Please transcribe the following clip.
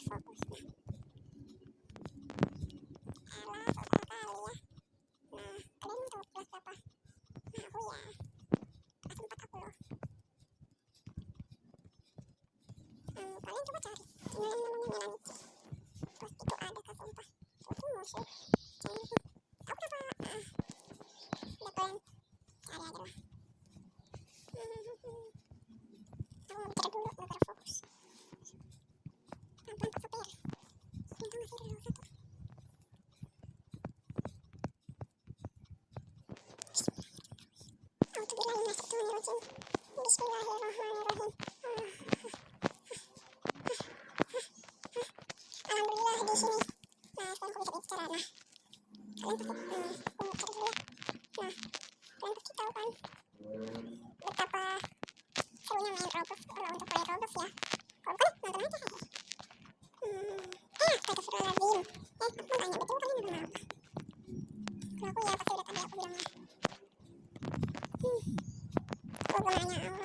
fokus. Alah, susah kali ya. Nah, kalian tahu kelas berapa? Nah, aku ya kelas 4 aku loh. Kalian coba cari yang namanya Melanci. Terus itu ada kelas 4. Itu musik. Aku dapat. Udah kalian cari aja lah. Aku mau bicara dulu, mau fokus. Pelan-pelan Pak Sopir. Yang masih ada satu. Bismillahirrahmanirrahim. Bismillahirrahmanirrahim. Alhamdulillah di sini. Nah, sekarang aku bisa bicara. Nah, kalian pasti aku mau cari dulu ya. Nah, kalian pasti tahu kan betapa serunya main Roblox. Kalau untuk main Roblox ya, kalau bukan nonton aja aja. Astagfirullahaladzim. Aku mau tanya, betul kalian nonton apa? Kalau aku ya pasti udah tadi aku bilangnya. Aku mau nanya Allah.